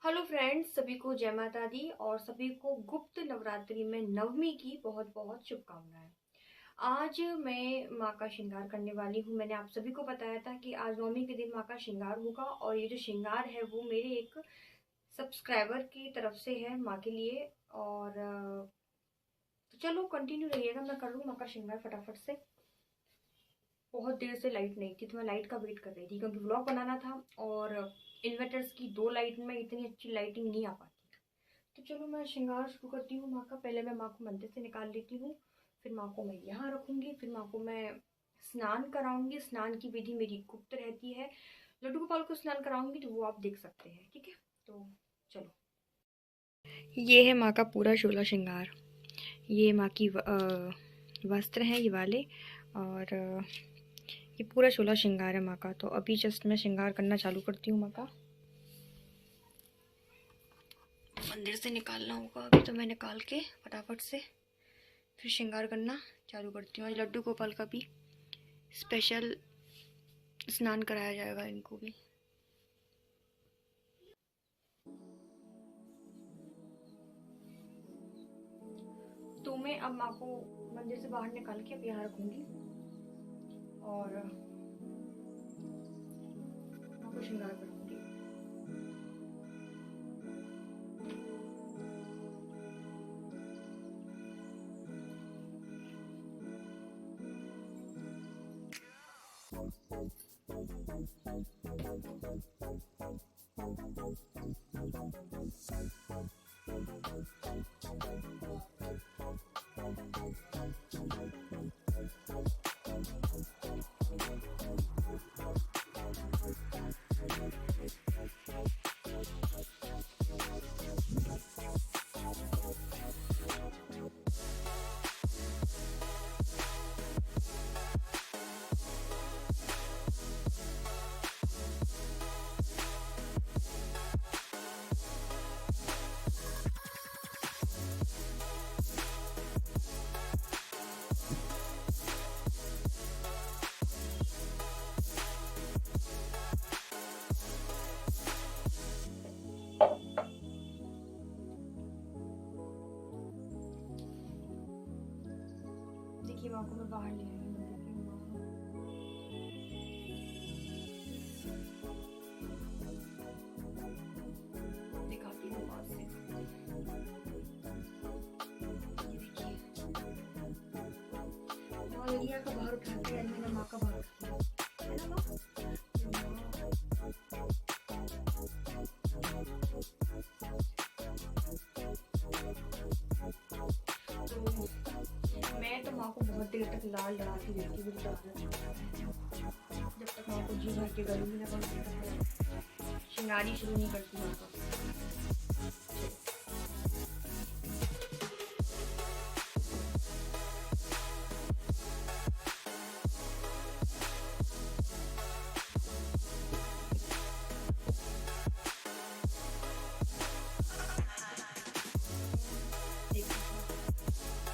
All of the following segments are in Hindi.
हेलो फ्रेंड्स, सभी को जय माता दी और सभी को गुप्त नवरात्रि में नवमी की बहुत बहुत शुभकामनाएं। आज मैं माँ का श्रृंगार करने वाली हूँ। मैंने आप सभी को बताया था कि आज नवमी के दिन माँ का श्रृंगार होगा और ये जो श्रृंगार है वो मेरे एक सब्सक्राइबर की तरफ से है माँ के लिए। और तो चलो कंटिन्यू रहिएगा, मैं कर लूँ माँ का श्रृंगार फटाफट से। बहुत देर से लाइट नहीं थी तो मैं लाइट का वेट कर रही थी क्योंकि व्लॉग बनाना था और इन्वर्टर्स की 2 लाइट में इतनी अच्छी लाइटिंग नहीं आ पाती। तो चलो मैं श्रृंगार शुरू करती हूँ माँ का। पहले मैं माँ को मंदिर से निकाल लेती हूँ, फिर माँ को मैं यहाँ रखूँगी, फिर माँ को मैं स्नान कराऊंगी। स्नान की विधि मेरी गुप्त रहती है। लड्डू गोपाल को स्नान कराऊंगी तो वो आप देख सकते हैं, ठीक है। तो चलो, ये है माँ का पूरा शोला श्रृंगार। ये माँ की वस्त्र हैं ये वाले, और ये पूरा शोला श्रृंगार है माँ का। तो अभी जस्ट मैं श्रृंगार करना चालू करती हूँ माँ का। मंदिर से निकालना होगा अभी, तो मैं निकाल के फटाफट से फिर श्रृंगार करना चालू करती हूँ। आज लड्डू गोपाल का भी स्पेशल स्नान कराया जाएगा, इनको भी। तो मैं अब माँ को मंदिर से बाहर निकाल के अब यहाँ रखूँगी और माँ को श्रृंगार करूँगी। देखिए माँ को मैं बाहर ले आई हूँ, देखिए माँ को दिखाती हूँ पास से। ये देखिए, माँ लिया का बाहर उठा के आज मैंने माँ का बाहर उठा दिया, है ना माँ। तो मैं तो माँ को बहुत देर तक लाल डराती रहती हूँ, जब तक माँ को जी भर के गर्मी ना पड़ती, श्रृंगारी शुरू नहीं करती माँ का।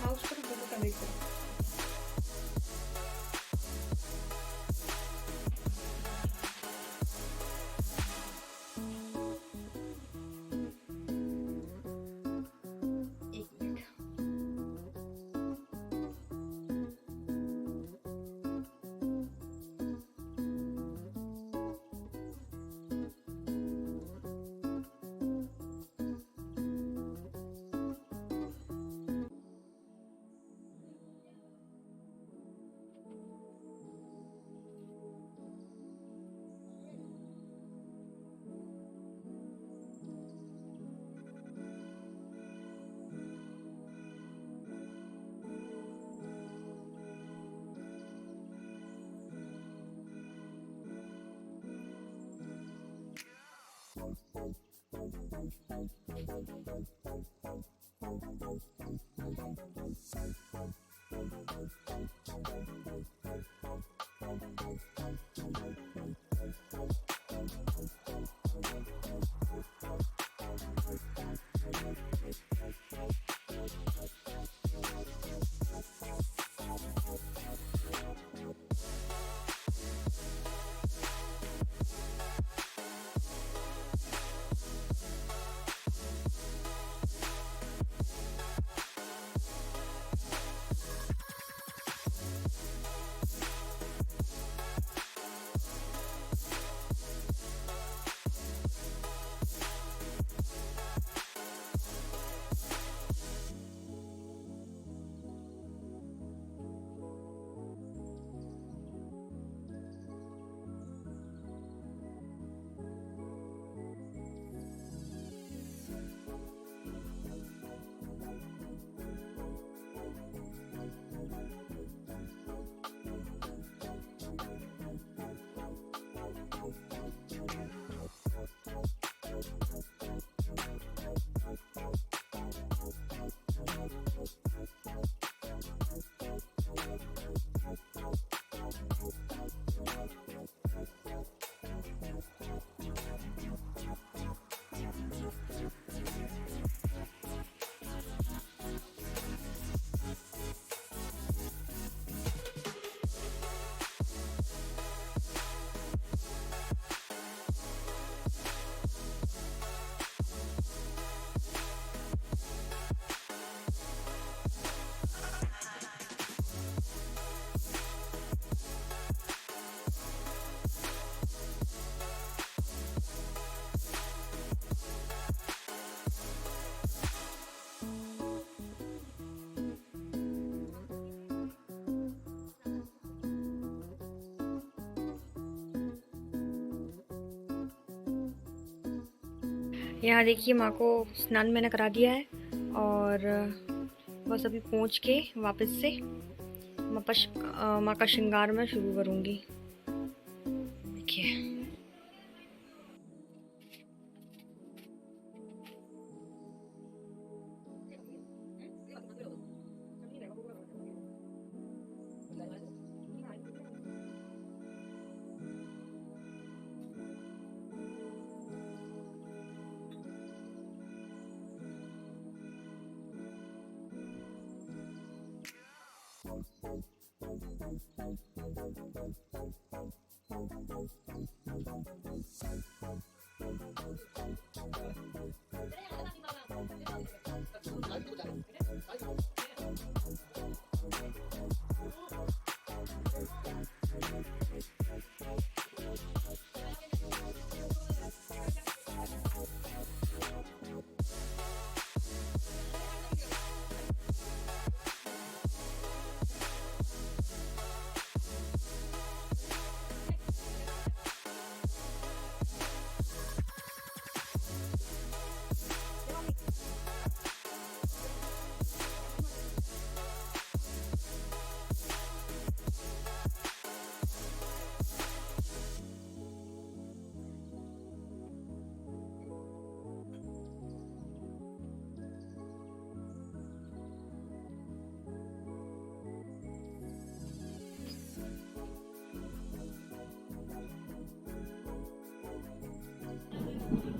माउस पर फोटो का वेट करो। एक मिनट, यहाँ देखिए माँ को स्नान मैंने करा दिया है और बस अभी पहुँच के वापस से माँ का श्रृंगार मैं शुरू करूँगी। देखिए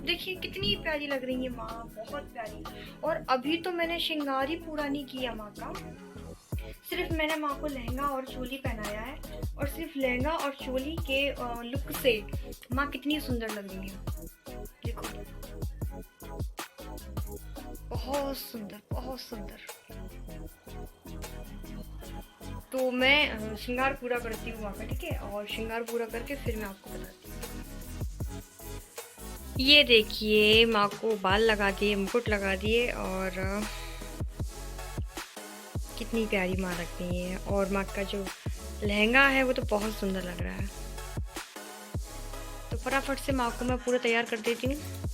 देखिए कितनी प्यारी लग रही है माँ, बहुत प्यारी। और अभी तो मैंने श्रृंगार ही पूरा नहीं किया माँ का, सिर्फ मैंने माँ को लहंगा और चोली पहनाया है और सिर्फ लहंगा और चोली के लुक से माँ कितनी सुंदर लग रही है। देखो बहुत सुंदर, बहुत सुंदर। तो मैं श्रृंगार पूरा करती हूँ माँ का, ठीक है, और श्रृंगार पूरा करके फिर मैं आपको बताती हूँ। ये देखिए माँ को बाल लगा दिए, मुकुट लगा दिए और कितनी प्यारी माँ लग रही है। और माँ का जो लहंगा है वो तो बहुत सुंदर लग रहा है। तो फटाफट से माँ को मैं पूरा तैयार कर देती हूँ।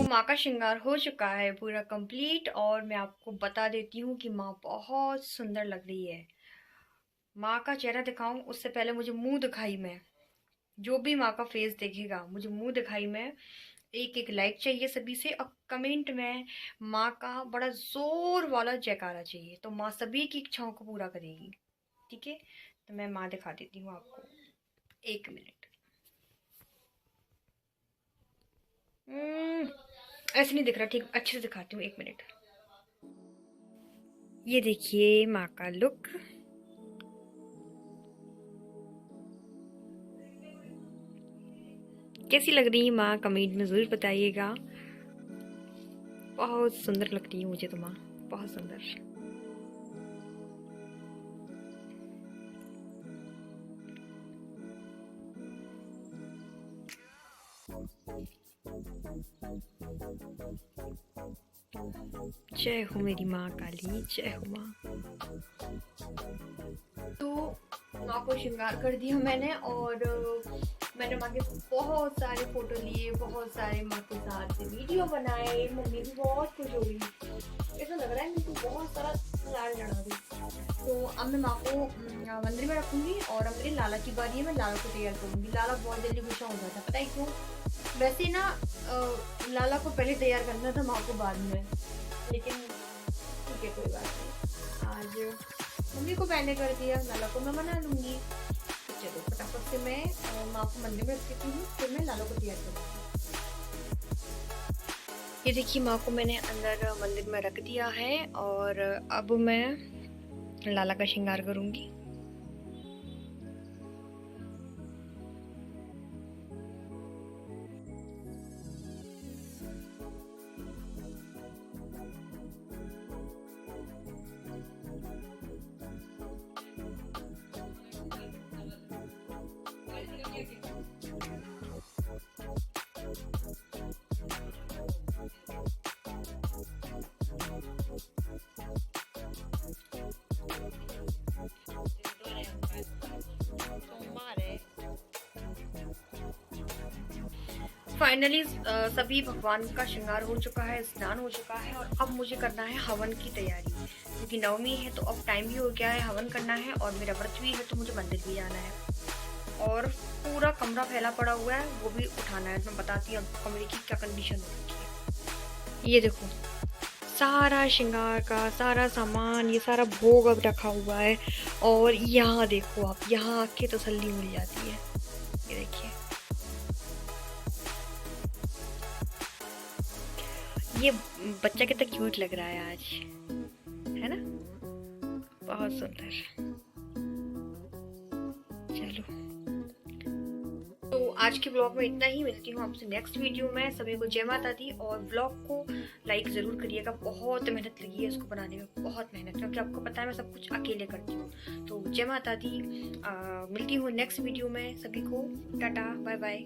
माँ का श्रृंगार हो चुका है पूरा कंप्लीट और मैं आपको बता देती हूँ कि माँ बहुत सुंदर लग रही है। माँ का चेहरा दिखाऊं उससे पहले मुझे मुंह दिखाई मैं, जो भी माँ का फेस देखेगा मुझे मुंह दिखाई में एक एक लाइक चाहिए सभी से और कमेंट में माँ का बड़ा जोर वाला जयकारा चाहिए। तो माँ सभी की इच्छाओं को पूरा करेगी, ठीक है। तो मैं माँ दिखा देती हूँ आपको, एक मिनट। ऐसे नहीं दिख रहा, ठीक अच्छे से दिखाती हूँ, एक मिनट। ये देखिए माँ का लुक। कैसी लग रही है माँ, कमेंट में ज़रूर बताइएगा। बहुत सुंदर लग रही है मुझे तो माँ, बहुत सुंदर। जय हो मेरी माँ काली, जय हो माँ। तो माँ को श्रृंगार कर दिया मैंने, और मैंने माँ के बहुत सारे फोटो लिए, बहुत सारे माँ के साथ वीडियो बनाए। मम्मी भी बहुत खुश हो गई, ऐसा लग रहा है मुझे बहुत सारा लाड़ लड़ा दी। तो अब मैं माँ को मंदिर में रखूंगी, और अब मेरी लाला की बारी है, मैं लाला को तैयार करूंगी। लाला बहुत जल्दी गुस्सा हो जाता है, पता है क्यों? वैसे ना लाला को पहले तैयार करना था, माँ को बाद में, लेकिन ठीक है कोई बात नहीं। आज मम्मी को पहले कर दिया, लाला को मैं मना लूंगी। तो चलो फटाफट से मैं माँ को मंदिर में रख देती हूँ, फिर मैं लाला को तैयार करूँगी। ये देखिए माँ को मैंने अंदर मंदिर में रख दिया है, और अब मैं लाला का श्रृंगार करूँगी। फाइनली सभी भगवान का श्रृंगार हो चुका है, स्नान हो चुका है, और अब मुझे करना है हवन की तैयारी, क्योंकि नवमी है तो अब टाइम भी हो गया है, हवन करना है, और मेरा व्रत भी है तो मुझे मंदिर भी जाना है। और पूरा कमरा फैला पड़ा हुआ है, वो भी उठाना है। मैं बताती हूँ कमरे की क्या कंडीशन हो रखी है। ये देखो सारा श्रृंगार का सारा सामान, ये सारा भोग अब रखा हुआ है, और यहाँ देखो आप, यहाँ आके तसल्ली मिल जाती है। ये देखिए, ये बच्चा कितना क्यूट लग रहा है आज, है ना? बहुत सुंदर। चलो, तो आज के ब्लॉग में इतना ही। मिलती हूँ आपसे नेक्स्ट वीडियो में। सभी को जय माता दी, और ब्लॉग को लाइक ज़रूर करिएगा। बहुत मेहनत लगी है इसको बनाने में, बहुत मेहनत, क्योंकि आपको पता है मैं सब कुछ अकेले करती हूँ। तो जय माता दी, मिलती हूँ नेक्स्ट वीडियो में। सभी को टाटा, बाय बाय।